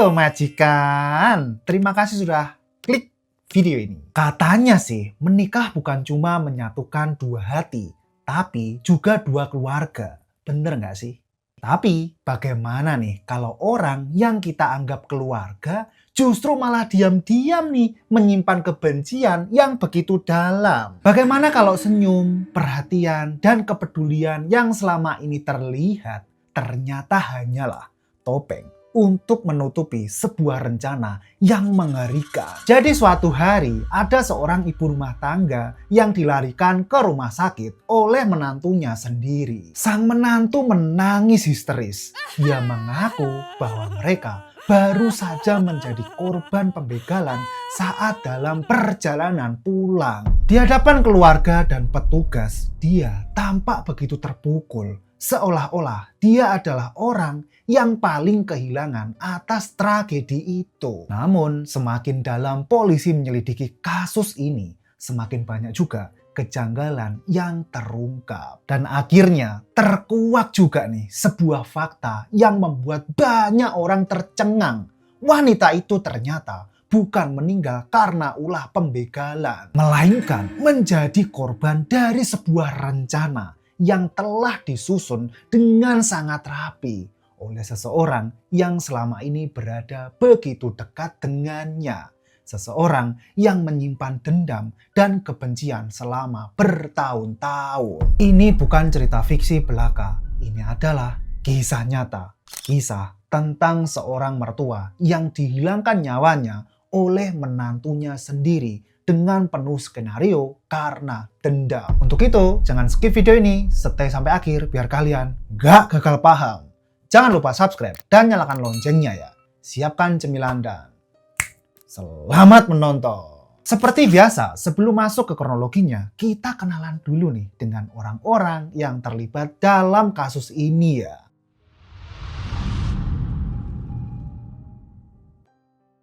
Halo majikan, terima kasih sudah klik video ini. Katanya sih, menikah bukan cuma menyatukan dua hati, tapi juga dua keluarga. Bener nggak sih? Tapi bagaimana nih kalau orang yang kita anggap keluarga justru malah diam-diam nih menyimpan kebencian yang begitu dalam? Bagaimana kalau senyum, perhatian, dan kepedulian yang selama ini terlihat ternyata hanyalah topeng untuk menutupi sebuah rencana yang mengerikan. Jadi suatu hari ada seorang ibu rumah tangga yang dilarikan ke rumah sakit oleh menantunya sendiri. Sang menantu menangis histeris. Dia mengaku bahwa mereka baru saja menjadi korban pembegalan saat dalam perjalanan pulang. Di hadapan keluarga dan petugas, dia tampak begitu terpukul. Seolah-olah dia adalah orang yang paling kehilangan atas tragedi itu. Namun semakin dalam polisi menyelidiki kasus ini, semakin banyak juga kejanggalan yang terungkap. Dan akhirnya terkuak juga nih sebuah fakta yang membuat banyak orang tercengang. Wanita itu ternyata bukan meninggal karena ulah pembegalan, melainkan menjadi korban dari sebuah rencana yang telah disusun dengan sangat rapi oleh seseorang yang selama ini berada begitu dekat dengannya. Seseorang yang menyimpan dendam dan kebencian selama bertahun-tahun. Ini bukan cerita fiksi belaka, ini adalah kisah nyata. Kisah tentang seorang mertua yang dihilangkan nyawanya oleh menantunya sendiri dengan penuh skenario karena dendam. Untuk itu, jangan skip video ini, stay sampai akhir biar kalian gak gagal paham. Jangan lupa subscribe dan nyalakan loncengnya ya. Siapkan cemilan dan selamat menonton. Seperti biasa, sebelum masuk ke kronologinya, kita kenalan dulu nih dengan orang-orang yang terlibat dalam kasus ini ya.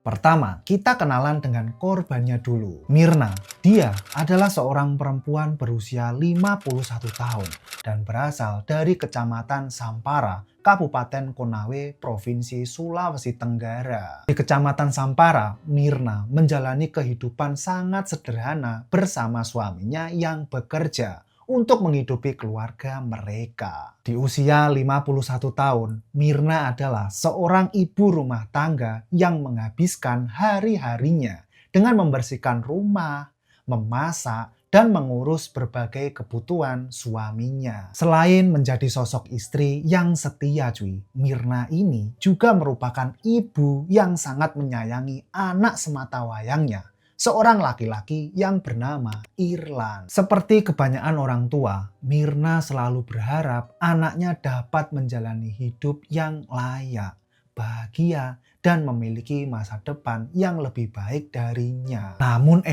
Pertama, kita kenalan dengan korbannya dulu. Mirna, dia adalah seorang perempuan berusia 51 tahun dan berasal dari Kecamatan Sampara, Kabupaten Konawe, Provinsi Sulawesi Tenggara. Di Kecamatan Sampara, Mirna menjalani kehidupan sangat sederhana bersama suaminya yang bekerja untuk menghidupi keluarga mereka. Di usia 51 tahun, Mirna adalah seorang ibu rumah tangga yang menghabiskan hari-harinya dengan membersihkan rumah, memasak, dan mengurus berbagai kebutuhan suaminya. Selain menjadi sosok istri yang setia cuy, Mirna ini juga merupakan ibu yang sangat menyayangi anak sematawayangnya, seorang laki-laki yang bernama Irlan. Seperti kebanyakan orang tua, Mirna selalu berharap anaknya dapat menjalani hidup yang layak, bahagia, dan memiliki masa depan yang lebih baik darinya. Namun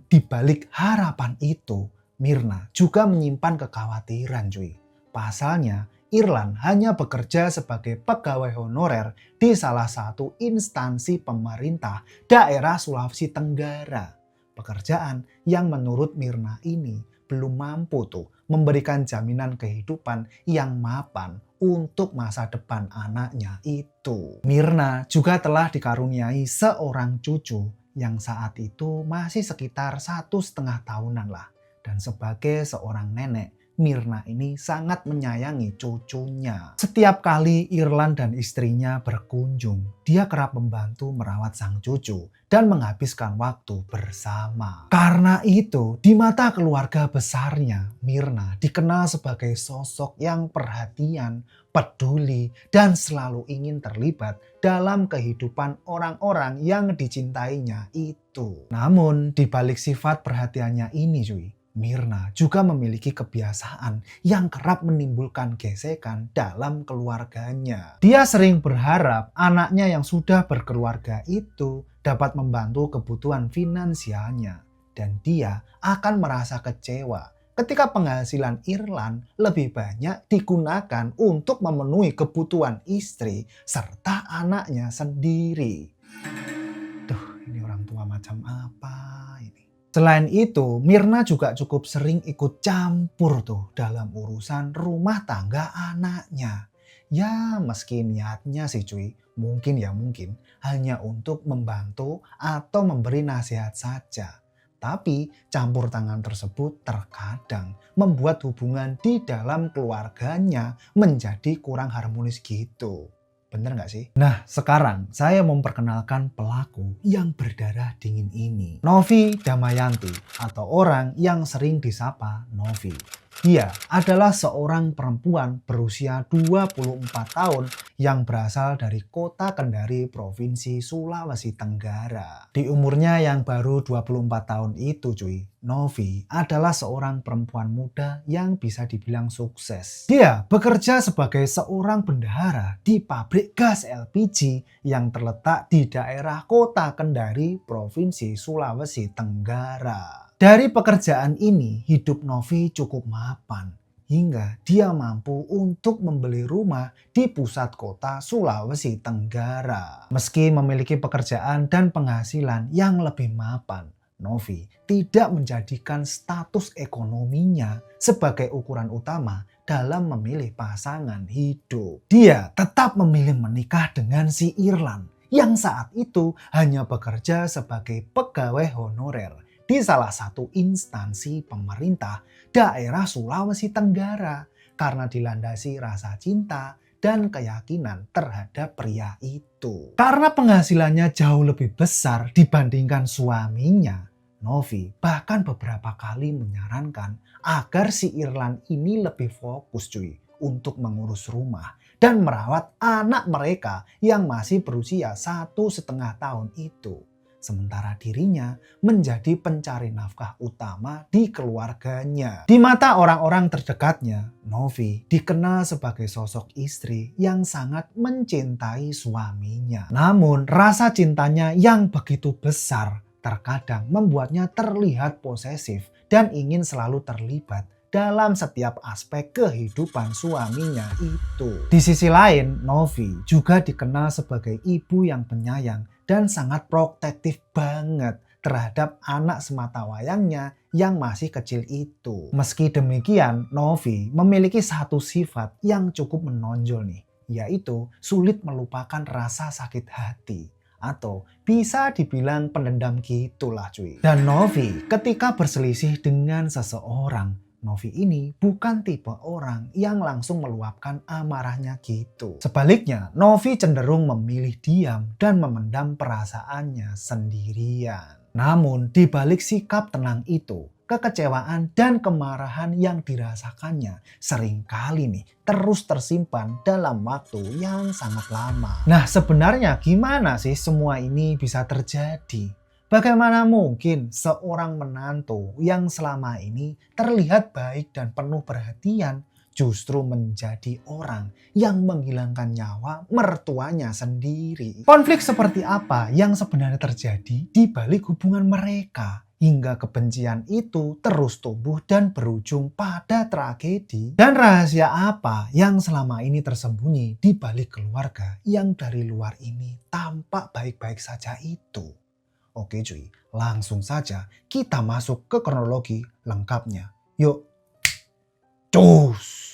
di balik harapan itu, Mirna juga menyimpan kekhawatiran cuy. Pasalnya, Irlan hanya bekerja sebagai pegawai honorer di salah satu instansi pemerintah daerah Sulawesi Tenggara. Pekerjaan yang menurut Mirna ini belum mampu tuh memberikan jaminan kehidupan yang mapan untuk masa depan anaknya itu. Mirna juga telah dikaruniai seorang cucu yang saat itu masih sekitar 1,5 tahunan lah. Dan sebagai seorang nenek, Mirna ini sangat menyayangi cucunya. Setiap kali Irlan dan istrinya berkunjung, dia kerap membantu merawat sang cucu dan menghabiskan waktu bersama. Karena itu, di mata keluarga besarnya, Mirna dikenal sebagai sosok yang perhatian, peduli, dan selalu ingin terlibat dalam kehidupan orang-orang yang dicintainya itu. Namun, di balik sifat perhatiannya ini cuy, Mirna juga memiliki kebiasaan yang kerap menimbulkan gesekan dalam keluarganya. Dia sering berharap anaknya yang sudah berkeluarga itu dapat membantu kebutuhan finansialnya. Dan dia akan merasa kecewa ketika penghasilan Irlan lebih banyak digunakan untuk memenuhi kebutuhan istri serta anaknya sendiri. Duh, ini orang tua macam apa ini? Selain itu, Mirna juga cukup sering ikut campur tuh dalam urusan rumah tangga anaknya. Ya meski niatnya sih cuy, mungkin hanya untuk membantu atau memberi nasihat saja. Tapi campur tangan tersebut terkadang membuat hubungan di dalam keluarganya menjadi kurang harmonis gitu. Bener nggak sih? Nah sekarang saya memperkenalkan pelaku yang berdarah dingin ini. Novi Damayanti atau orang yang sering disapa Novi. Dia adalah seorang perempuan berusia 24 tahun yang berasal dari kota Kendari, Provinsi Sulawesi Tenggara. Di umurnya yang baru 24 tahun itu cuy, Novi adalah seorang perempuan muda yang bisa dibilang sukses. Dia bekerja sebagai seorang bendahara di pabrik gas LPG yang terletak di daerah kota Kendari, Provinsi Sulawesi Tenggara. Dari pekerjaan ini, hidup Novi cukup mapan hingga dia mampu untuk membeli rumah di pusat kota Sulawesi Tenggara. Meski memiliki pekerjaan dan penghasilan yang lebih mapan, Novi tidak menjadikan status ekonominya sebagai ukuran utama dalam memilih pasangan hidup. Dia tetap memilih menikah dengan si Irlan yang saat itu hanya bekerja sebagai pegawai honorer di salah satu instansi pemerintah daerah Sulawesi Tenggara karena dilandasi rasa cinta dan keyakinan terhadap pria itu. Karena penghasilannya jauh lebih besar dibandingkan suaminya, Novi bahkan beberapa kali menyarankan agar si Irlan ini lebih fokus cuy untuk mengurus rumah dan merawat anak mereka yang masih berusia 1,5 tahun itu. Sementara dirinya menjadi pencari nafkah utama di keluarganya. Di mata orang-orang terdekatnya, Novi dikenal sebagai sosok istri yang sangat mencintai suaminya. Namun rasa cintanya yang begitu besar terkadang membuatnya terlihat posesif dan ingin selalu terlibat dalam setiap aspek kehidupan suaminya itu. Di sisi lain, Novi juga dikenal sebagai ibu yang penyayang dan sangat protektif banget terhadap anak sematawayangnya yang masih kecil itu. Meski demikian, Novi memiliki satu sifat yang cukup menonjol nih, yaitu sulit melupakan rasa sakit hati. Atau bisa dibilang pendendam gitulah cuy. Dan Novi ketika berselisih dengan seseorang, Novi ini bukan tipe orang yang langsung meluapkan amarahnya gitu. Sebaliknya, Novi cenderung memilih diam dan memendam perasaannya sendirian. Namun, di balik sikap tenang itu, kekecewaan dan kemarahan yang dirasakannya seringkali nih terus tersimpan dalam waktu yang sangat lama. Nah, sebenarnya gimana sih semua ini bisa terjadi? Bagaimana mungkin seorang menantu yang selama ini terlihat baik dan penuh perhatian justru menjadi orang yang menghilangkan nyawa mertuanya sendiri? Konflik seperti apa yang sebenarnya terjadi di balik hubungan mereka? Hingga kebencian itu terus tumbuh dan berujung pada tragedi. Dan rahasia apa yang selama ini tersembunyi di balik keluarga yang dari luar ini tampak baik-baik saja itu? Oke cuy, langsung saja kita masuk ke kronologi lengkapnya. Yuk, cus!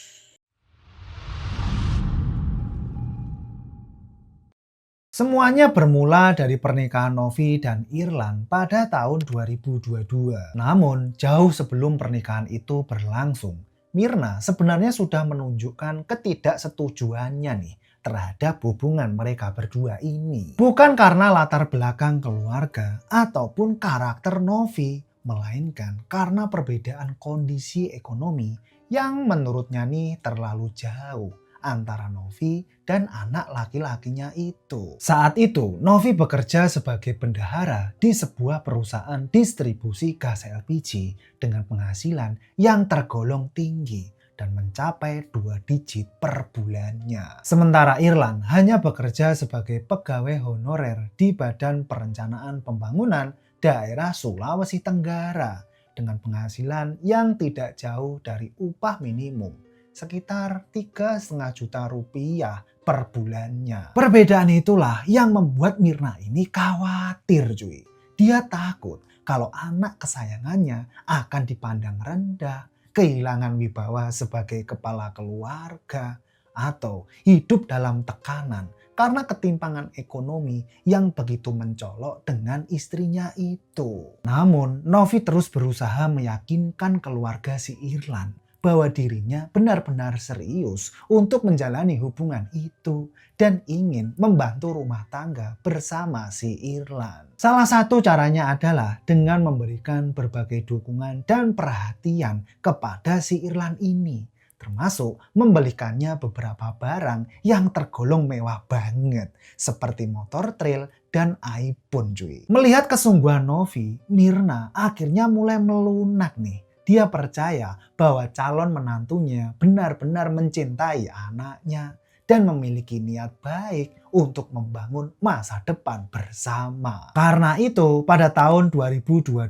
Semuanya bermula dari pernikahan Novi dan Irlan pada tahun 2022. Namun, jauh sebelum pernikahan itu berlangsung, Mirna sebenarnya sudah menunjukkan ketidaksetujuannya nih terhadap hubungan mereka berdua ini. Bukan karena latar belakang keluarga ataupun karakter Novi, melainkan karena perbedaan kondisi ekonomi yang menurutnya nih terlalu jauh antara Novi dan anak laki-lakinya itu. Saat itu, Novi bekerja sebagai bendahara di sebuah perusahaan distribusi gas LPG dengan penghasilan yang tergolong tinggi dan mencapai 2 digit per bulannya. Sementara Irlan hanya bekerja sebagai pegawai honorer di Badan Perencanaan Pembangunan daerah Sulawesi Tenggara dengan penghasilan yang tidak jauh dari upah minimum, sekitar 3,5 juta rupiah per bulannya. Perbedaan itulah yang membuat Mirna ini khawatir cuy. Dia takut kalau anak kesayangannya akan dipandang rendah, kehilangan wibawa sebagai kepala keluarga, atau hidup dalam tekanan karena ketimpangan ekonomi yang begitu mencolok dengan istrinya itu. Namun, Novi terus berusaha meyakinkan keluarga si Irlan bahwa dirinya benar-benar serius untuk menjalani hubungan itu dan ingin membantu rumah tangga bersama si Irlan. Salah satu caranya adalah dengan memberikan berbagai dukungan dan perhatian kepada si Irlan ini, termasuk membelikannya beberapa barang yang tergolong mewah banget seperti motor trail dan iPhone cuy. Melihat kesungguhan Novi, Myrna akhirnya mulai melunak nih. Dia percaya bahwa calon menantunya benar-benar mencintai anaknya dan memiliki niat baik untuk membangun masa depan bersama. Karena itu, pada tahun 2022,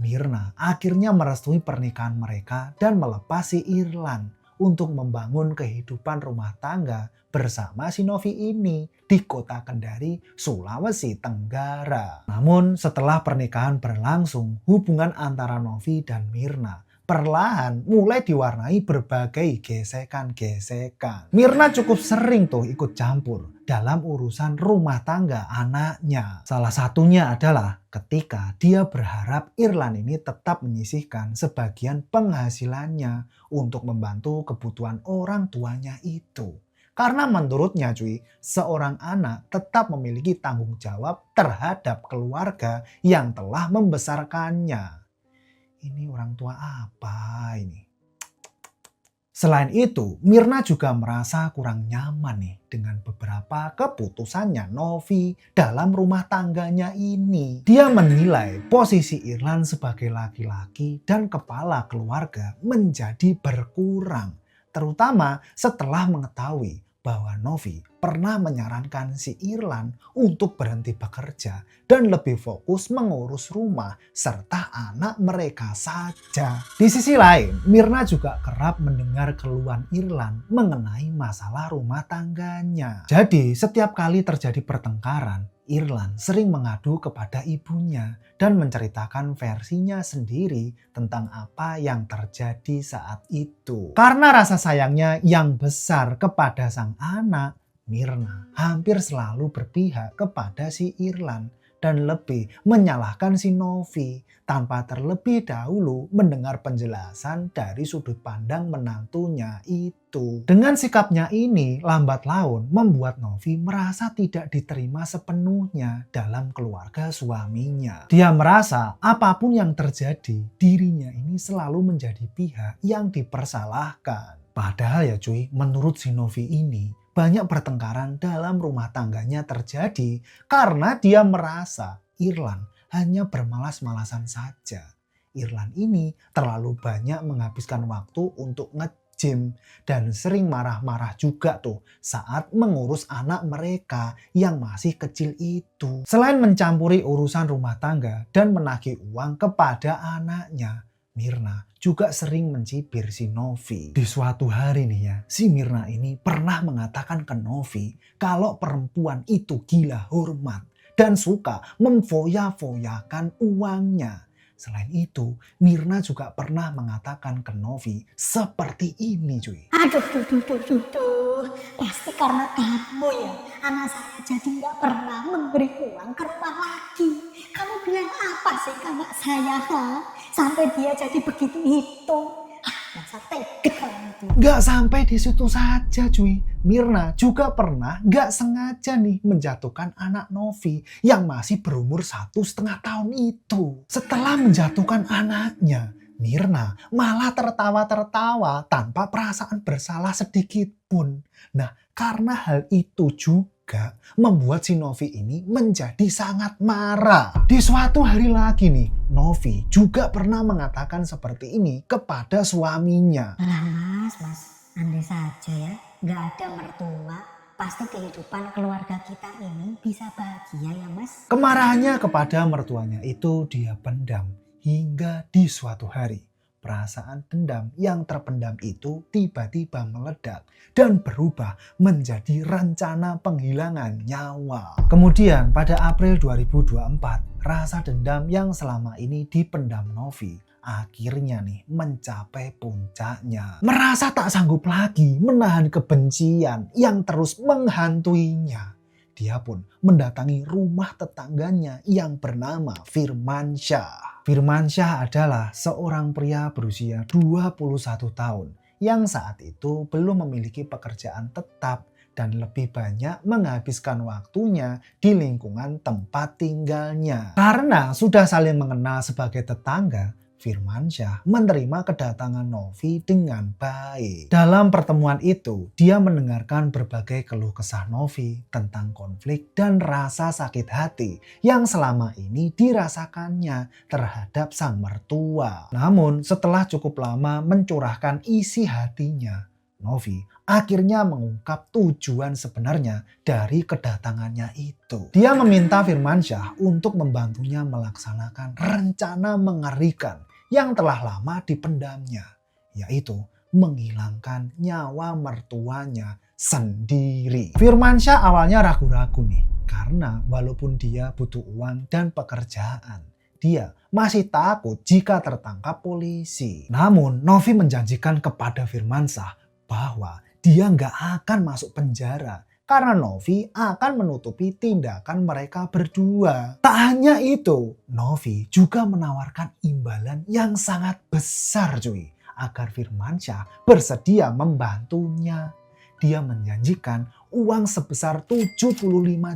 Myrna akhirnya merestui pernikahan mereka dan melepas si Irlan untuk membangun kehidupan rumah tangga bersama si Novi ini di kota Kendari, Sulawesi Tenggara. Namun setelah pernikahan berlangsung, hubungan antara Novi dan Myrna perlahan mulai diwarnai berbagai gesekan-gesekan. Myrna cukup sering tuh ikut campur dalam urusan rumah tangga anaknya. Salah satunya adalah ketika dia berharap Irlan ini tetap menyisihkan sebagian penghasilannya untuk membantu kebutuhan orang tuanya itu. Karena menurutnya cuy, seorang anak tetap memiliki tanggung jawab terhadap keluarga yang telah membesarkannya. Ini orang tua apa ini? Selain itu, Myrna juga merasa kurang nyaman nih dengan beberapa keputusannya Novi dalam rumah tangganya ini. Dia menilai posisi Irlan sebagai laki-laki dan kepala keluarga menjadi berkurang, terutama setelah mengetahui bahwa Novi pernah menyarankan si Irlan untuk berhenti bekerja dan lebih fokus mengurus rumah serta anak mereka saja. Di sisi lain, Myrna juga kerap mendengar keluhan Irlan mengenai masalah rumah tangganya. Jadi, setiap kali terjadi pertengkaran, Irlan sering mengadu kepada ibunya dan menceritakan versinya sendiri tentang apa yang terjadi saat itu. Karena rasa sayangnya yang besar kepada sang anak, Myrna hampir selalu berpihak kepada si Irlan dan lebih menyalahkan si Novi tanpa terlebih dahulu mendengar penjelasan dari sudut pandang menantunya itu. Dengan sikapnya ini, lambat laun membuat Novi merasa tidak diterima sepenuhnya dalam keluarga suaminya. Dia merasa apapun yang terjadi, dirinya ini selalu menjadi pihak yang dipersalahkan. Padahal ya cuy, menurut si Novi ini, banyak pertengkaran dalam rumah tangganya terjadi karena dia merasa Irlan hanya bermalas-malasan saja. Irlan ini terlalu banyak menghabiskan waktu untuk nge-gym dan sering marah-marah juga tuh saat mengurus anak mereka yang masih kecil itu. Selain mencampuri urusan rumah tangga dan menagih uang kepada anaknya, Myrna juga sering mencibir si Novi. Di suatu hari nih ya, si Myrna ini pernah mengatakan ke Novi kalau perempuan itu gila hormat dan suka memfoya-foyakan uangnya. Selain itu, Myrna juga pernah mengatakan ke Novi seperti ini cuy. Aduh, pasti karena kamu ya, anak saya jadi nggak pernah memberi uang ke rumah lagi. Kamu bilang apa sih ke anak saya, ha? Sampai dia jadi begitu itu. Masa tega itu. Gak sampai di situ saja cuy. Myrna juga pernah gak sengaja nih menjatuhkan anak Novi yang masih berumur 1,5 tahun itu. Setelah menjatuhkan anaknya, Myrna malah tertawa-tertawa tanpa perasaan bersalah sedikit pun. Nah, karena hal itu juga membuat si Novi ini menjadi sangat marah. Di suatu hari lagi nih, Novi juga pernah mengatakan seperti ini kepada suaminya. Alah mas, andai saja ya, nggak ada mertua, pasti kehidupan keluarga kita ini bisa bahagia ya mas. Kemarahannya kepada mertuanya itu dia pendam hingga di suatu hari. Perasaan dendam yang terpendam itu tiba-tiba meledak dan berubah menjadi rencana penghilangan nyawa. Kemudian pada April 2024, rasa dendam yang selama ini dipendam Novi akhirnya nih mencapai puncaknya. Merasa tak sanggup lagi menahan kebencian yang terus menghantuinya, dia pun mendatangi rumah tetangganya yang bernama Firmansyah. Firmansyah adalah seorang pria berusia 21 tahun yang saat itu belum memiliki pekerjaan tetap dan lebih banyak menghabiskan waktunya di lingkungan tempat tinggalnya. Karena sudah saling mengenal sebagai tetangga, Firmansyah menerima kedatangan Novi dengan baik. Dalam pertemuan itu, dia mendengarkan berbagai keluh kesah Novi tentang konflik dan rasa sakit hati yang selama ini dirasakannya terhadap sang mertua. Namun, setelah cukup lama mencurahkan isi hatinya, Novi akhirnya mengungkap tujuan sebenarnya dari kedatangannya itu. Dia meminta Firmansyah untuk membantunya melaksanakan rencana mengerikan yang telah lama dipendamnya, yaitu menghilangkan nyawa mertuanya sendiri. Firmansyah awalnya ragu-ragu nih, karena walaupun dia butuh uang dan pekerjaan, dia masih takut jika tertangkap polisi. Namun Novi menjanjikan kepada Firmansyah bahwa dia nggak akan masuk penjara karena Novi akan menutupi tindakan mereka berdua. Tak hanya itu, Novi juga menawarkan imbalan yang sangat besar cuy, agar Firmansyah bersedia membantunya. Dia menjanjikan uang sebesar 75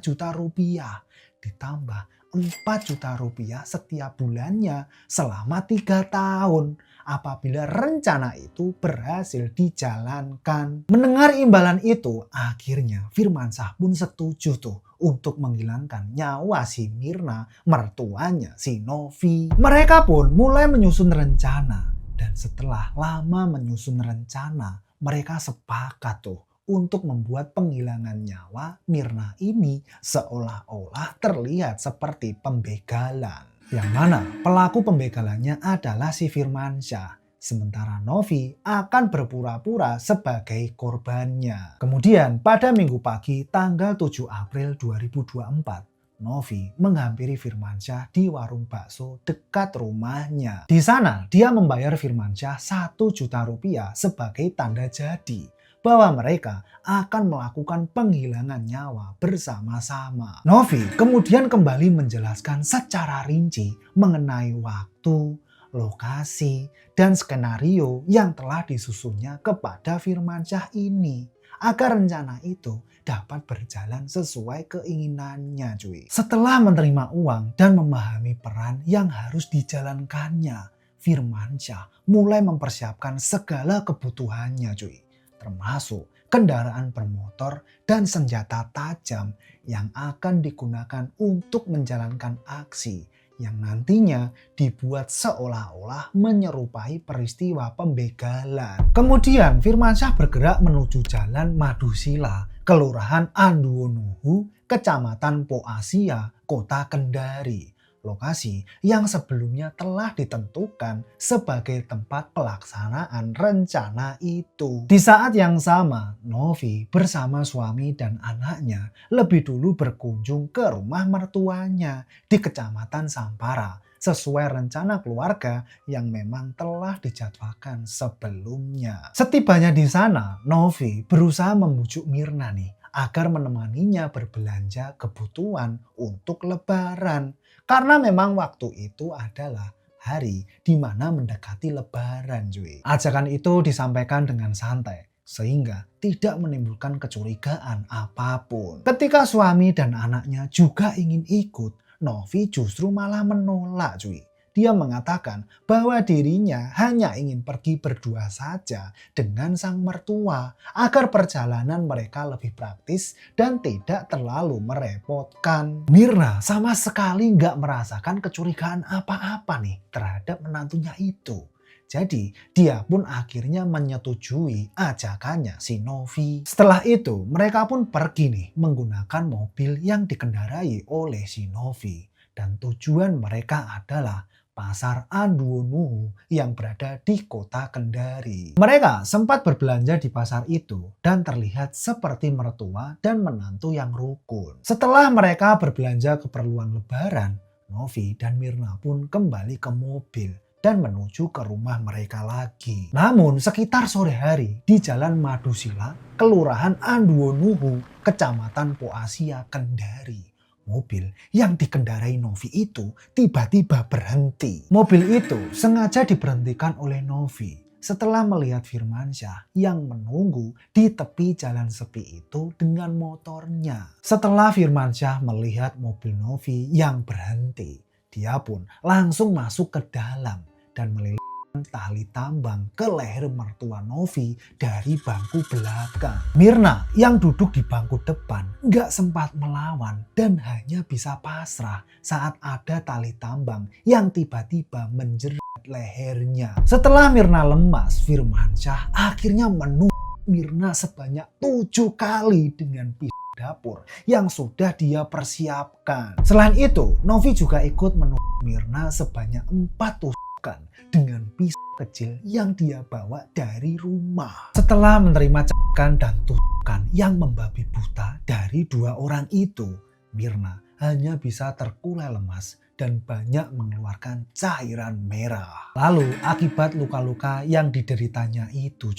juta rupiah ditambah 4 juta rupiah setiap bulannya selama 3 tahun apabila rencana itu berhasil dijalankan. Mendengar imbalan itu, akhirnya Firmansyah pun setuju tuh untuk menghilangkan nyawa si Mirna, mertuanya si Novi. Mereka pun mulai menyusun rencana, dan setelah lama menyusun rencana, mereka sepakat tuh untuk membuat penghilangan nyawa Mirna ini seolah-olah terlihat seperti pembegalan. Yang mana pelaku pembegalannya adalah si Firmansyah. Sementara Novi akan berpura-pura sebagai korbannya. Kemudian pada Minggu pagi tanggal 7 April 2024, Novi menghampiri Firmansyah di warung bakso dekat rumahnya. Di sana dia membayar Firmansyah 1 juta rupiah sebagai tanda jadi bahwa mereka akan melakukan penghilangan nyawa bersama-sama. Novi kemudian kembali menjelaskan secara rinci mengenai waktu, lokasi, dan skenario yang telah disusunnya kepada Firmansyah ini agar rencana itu dapat berjalan sesuai keinginannya cuy. Setelah menerima uang dan memahami peran yang harus dijalankannya, Firmansyah mulai mempersiapkan segala kebutuhannya cuy, termasuk kendaraan bermotor dan senjata tajam yang akan digunakan untuk menjalankan aksi yang nantinya dibuat seolah-olah menyerupai peristiwa pembegalan. Kemudian Firmansyah bergerak menuju Jalan Madusila, Kelurahan Anduonuhu, Kecamatan Poasia, Kota Kendari. Lokasi yang sebelumnya telah ditentukan sebagai tempat pelaksanaan rencana itu. Di saat yang sama, Novi bersama suami dan anaknya lebih dulu berkunjung ke rumah mertuanya di Kecamatan Sampara sesuai rencana keluarga yang memang telah dijadwalkan sebelumnya. Setibanya di sana, Novi berusaha membujuk Mirna nih agar menemaninya berbelanja kebutuhan untuk Lebaran. Karena memang waktu itu adalah hari di mana mendekati Lebaran cuy. Ajakan itu disampaikan dengan santai sehingga tidak menimbulkan kecurigaan apapun. Ketika suami dan anaknya juga ingin ikut, Novi justru malah menolak cuy. Dia mengatakan bahwa dirinya hanya ingin pergi berdua saja dengan sang mertua agar perjalanan mereka lebih praktis dan tidak terlalu merepotkan. Mirna sama sekali nggak merasakan kecurigaan apa-apa nih terhadap menantunya itu. Jadi dia pun akhirnya menyetujui ajakannya si Novi. Setelah itu mereka pun pergi nih menggunakan mobil yang dikendarai oleh si Novi. Dan tujuan mereka adalah Pasar Anduonuhu yang berada di Kota Kendari. Mereka sempat berbelanja di pasar itu dan terlihat seperti mertua dan menantu yang rukun. Setelah mereka berbelanja keperluan Lebaran, Novi dan Mirna pun kembali ke mobil dan menuju ke rumah mereka lagi. Namun sekitar sore hari di Jalan Madusila, Kelurahan Anduonuhu, Kecamatan Poasia, Kendari, mobil yang dikendarai Novi itu tiba-tiba berhenti. Mobil itu sengaja diberhentikan oleh Novi setelah melihat Firmansyah yang menunggu di tepi jalan sepi itu dengan motornya. Setelah Firmansyah melihat mobil Novi yang berhenti, dia pun langsung masuk ke dalam dan melilitkan tali tambang ke leher mertua Novi dari bangku belakang. Mirna yang duduk di bangku depan gak sempat melawan dan hanya bisa pasrah saat ada tali tambang yang tiba-tiba menjerat lehernya. Setelah Mirna lemas, Firmansyah akhirnya menusuk Mirna sebanyak 7 kali dengan pisau dapur yang sudah dia persiapkan. Selain itu, Novi juga ikut menusuk Mirna sebanyak 4 tusukan dengan pisau kecil yang dia bawa dari rumah. Setelah menerima cakan dan tusukan yang membabi buta dari 2 orang itu, Mirna hanya bisa terkulai lemas dan banyak mengeluarkan cairan merah. Lalu akibat luka-luka yang dideritanya itu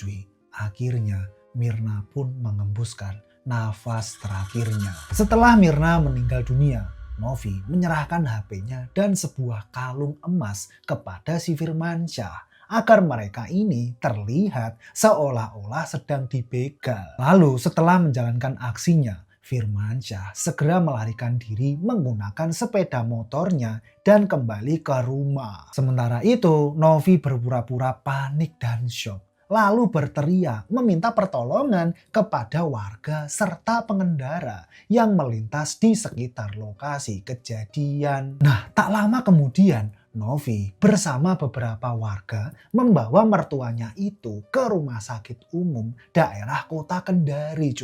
akhirnya Mirna pun mengembuskan nafas terakhirnya. Setelah Mirna meninggal dunia, Novi menyerahkan HP-nya dan sebuah kalung emas kepada si Firmansyah agar mereka ini terlihat seolah-olah sedang dibegal. Lalu setelah menjalankan aksinya, Firmansyah segera melarikan diri menggunakan sepeda motornya dan kembali ke rumah. Sementara itu, Novi berpura-pura panik dan syok, lalu berteriak meminta pertolongan kepada warga serta pengendara yang melintas di sekitar lokasi kejadian. Nah, tak lama kemudian Novi bersama beberapa warga membawa mertuanya itu ke rumah sakit umum daerah kota Kendari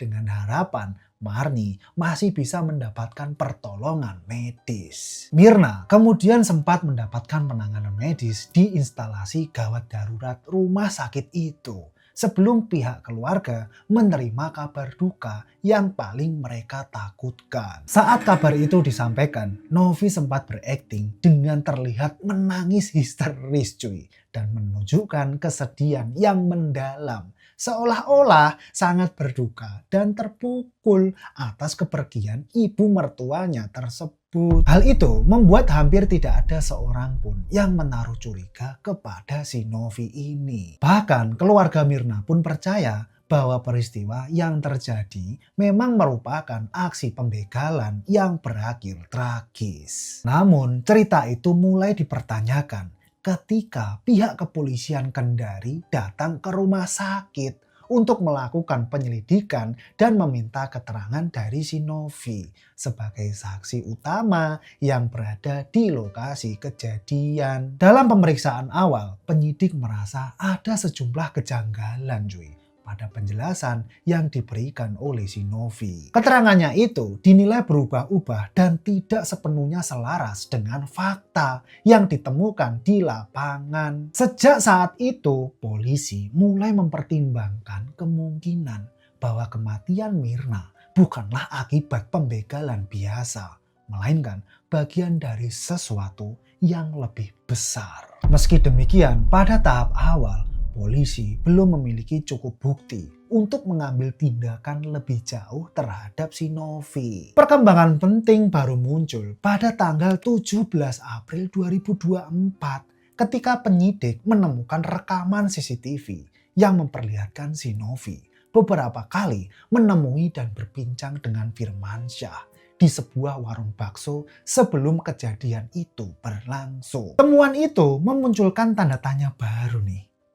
dengan harapan Marni masih bisa mendapatkan pertolongan medis. Mirna kemudian sempat mendapatkan penanganan medis di instalasi gawat darurat rumah sakit itu sebelum pihak keluarga menerima kabar duka yang paling mereka takutkan. Saat kabar itu disampaikan, Novi sempat berakting dengan terlihat menangis histeris dan menunjukkan kesedihan yang mendalam, seolah-olah sangat berduka dan terpukul atas kepergian ibu mertuanya tersebut. Hal itu membuat hampir tidak ada seorang pun yang menaruh curiga kepada si Novi ini. Bahkan keluarga Mirna pun percaya bahwa peristiwa yang terjadi memang merupakan aksi pembegalan yang berakhir tragis. Namun cerita itu mulai dipertanyakan ketika pihak kepolisian Kendari datang ke rumah sakit untuk melakukan penyelidikan dan meminta keterangan dari si Novi sebagai saksi utama yang berada di lokasi kejadian. Dalam pemeriksaan awal, penyidik merasa ada sejumlah kejanggalan pada penjelasan yang diberikan oleh si Novi. Keterangannya itu dinilai berubah-ubah dan tidak sepenuhnya selaras dengan fakta yang ditemukan di lapangan. Sejak saat itu, polisi mulai mempertimbangkan kemungkinan bahwa kematian Mirna bukanlah akibat pembegalan biasa, melainkan bagian dari sesuatu yang lebih besar. Meski demikian, pada tahap awal, polisi belum memiliki cukup bukti untuk mengambil tindakan lebih jauh terhadap si Novi. Perkembangan penting baru muncul pada tanggal 17 April 2024 ketika penyidik menemukan rekaman CCTV yang memperlihatkan si Novi beberapa kali menemui dan berbincang dengan Firmansyah di sebuah warung bakso sebelum kejadian itu berlangsung. Temuan itu memunculkan tanda tanya baru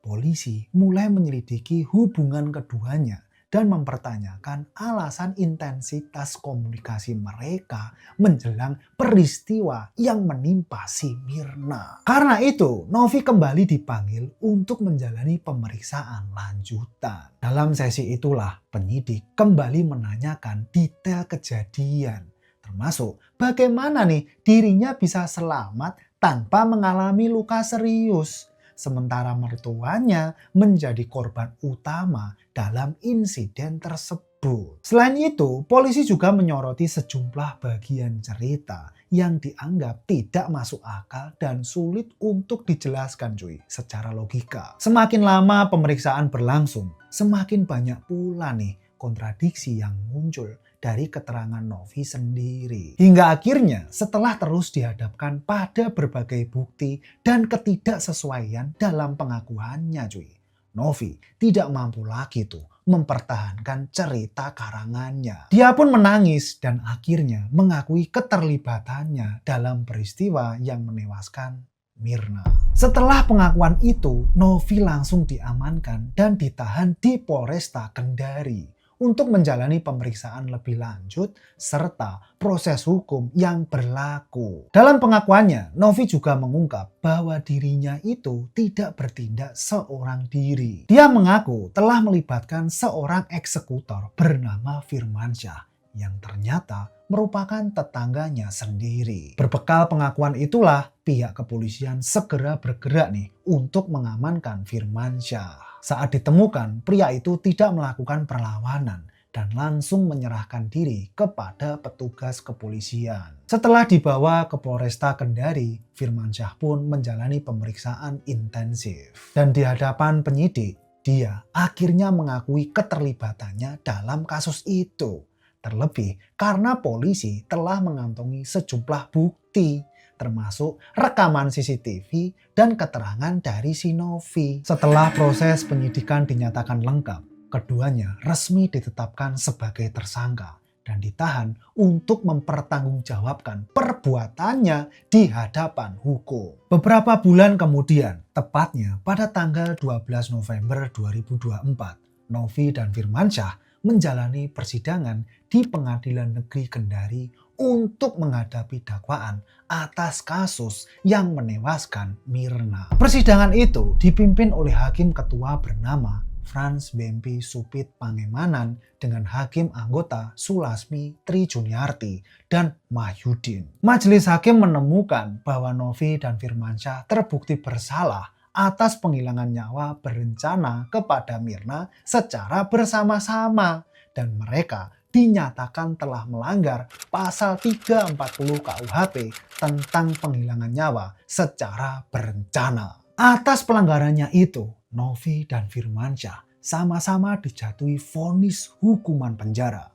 Polisi mulai menyelidiki hubungan keduanya dan mempertanyakan alasan intensitas komunikasi mereka menjelang peristiwa yang menimpa si Mirna. Karena itu, Novi kembali dipanggil untuk menjalani pemeriksaan lanjutan. Dalam sesi itulah penyidik kembali menanyakan detail kejadian, termasuk bagaimana dirinya bisa selamat tanpa mengalami luka serius, sementara mertuanya menjadi korban utama dalam insiden tersebut. Selain itu, polisi juga menyoroti sejumlah bagian cerita yang dianggap tidak masuk akal dan sulit untuk dijelaskan cuy secara logika. Semakin lama pemeriksaan berlangsung, semakin banyak pula nih kontradiksi yang muncul dari keterangan Novi sendiri. Hingga akhirnya setelah terus dihadapkan pada berbagai bukti dan ketidaksesuaian dalam pengakuannya cuy, Novi tidak mampu lagi tuh mempertahankan cerita karangannya. Dia pun menangis dan akhirnya mengakui keterlibatannya dalam peristiwa yang menewaskan Mirna. Setelah pengakuan itu, Novi langsung diamankan dan ditahan di Polresta Kendari untuk menjalani pemeriksaan lebih lanjut serta proses hukum yang berlaku. Dalam pengakuannya, Novi juga mengungkap bahwa dirinya itu tidak bertindak seorang diri. Dia mengaku telah melibatkan seorang eksekutor bernama Firmansyah yang ternyata merupakan tetangganya sendiri. Berbekal pengakuan itulah pihak kepolisian segera bergerak nih untuk mengamankan Firmansyah. Saat ditemukan, pria itu tidak melakukan perlawanan dan langsung menyerahkan diri kepada petugas kepolisian. Setelah dibawa ke Polresta Kendari, Firmansyah pun menjalani pemeriksaan intensif. Dan di hadapan penyidik, dia akhirnya mengakui keterlibatannya dalam kasus itu. Terlebih karena polisi telah mengantongi sejumlah bukti, termasuk rekaman CCTV dan keterangan dari si Novi. Setelah proses penyidikan dinyatakan lengkap, keduanya resmi ditetapkan sebagai tersangka dan ditahan untuk mempertanggungjawabkan perbuatannya di hadapan hukum. Beberapa bulan kemudian, tepatnya pada tanggal 12 November 2024, Novi dan Firmansyah menjalani persidangan di Pengadilan Negeri Kendari untuk menghadapi dakwaan atas kasus yang menewaskan Mirna. Persidangan itu dipimpin oleh hakim ketua bernama Frans Bempi Supit Pangemanan dengan hakim anggota Sulasmi Tri Juniarti dan Mahyudin. Majelis hakim menemukan bahwa Novi dan Firmansyah terbukti bersalah atas penghilangan nyawa berencana kepada Mirna secara bersama-sama dan mereka dinyatakan telah melanggar pasal 340 KUHP tentang penghilangan nyawa secara berencana. Atas pelanggarannya itu, Novi dan Firmansyah sama-sama dijatuhi vonis hukuman penjara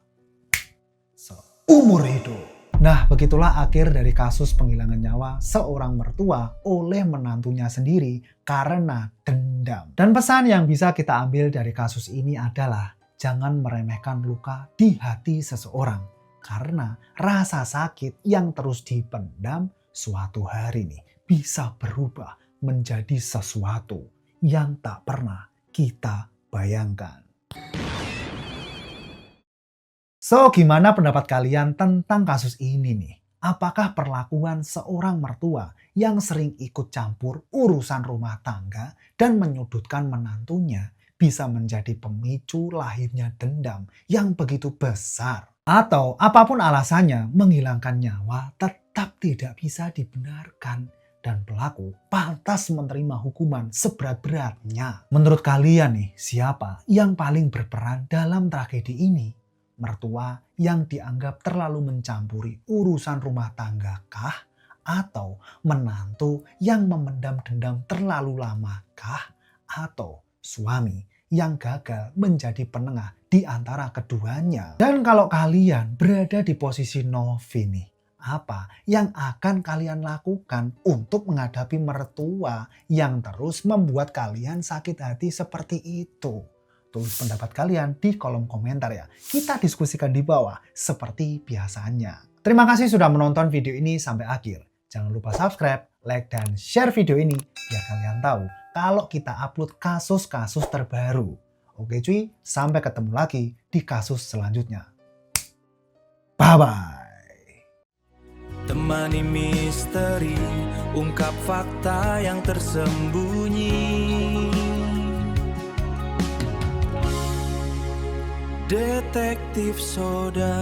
seumur hidup. Nah, begitulah akhir dari kasus penghilangan nyawa seorang mertua oleh menantunya sendiri karena dendam. Dan pesan yang bisa kita ambil dari kasus ini adalah jangan meremehkan luka di hati seseorang. Karena rasa sakit yang terus dipendam suatu hari nih bisa berubah menjadi sesuatu yang tak pernah kita bayangkan. So, gimana pendapat kalian tentang kasus ini nih? Apakah perlakuan seorang mertua yang sering ikut campur urusan rumah tangga dan menyudutkan menantunya bisa menjadi pemicu lahirnya dendam yang begitu besar? Atau apapun alasannya, menghilangkan nyawa tetap tidak bisa dibenarkan dan pelaku pantas menerima hukuman seberat-beratnya. Menurut kalian nih, siapa yang paling berperan dalam tragedi ini? Mertua yang dianggap terlalu mencampuri urusan rumah tangga kah? Atau menantu yang memendam dendam terlalu lama kah? Atau suami yang gagal menjadi penengah di antara keduanya? Dan kalau kalian berada di posisi Novi nih, apa yang akan kalian lakukan untuk menghadapi mertua yang terus membuat kalian sakit hati seperti itu? Tulis pendapat kalian di kolom komentar ya. Kita diskusikan di bawah seperti biasanya. Terima kasih sudah menonton video ini sampai akhir. Jangan lupa subscribe, like, dan share video ini biar kalian tahu kalau kita upload kasus-kasus terbaru. Oke cuy, sampai ketemu lagi di kasus selanjutnya. Bye-bye. Temani misteri, ungkap fakta yang tersembunyi. Detektif Soda.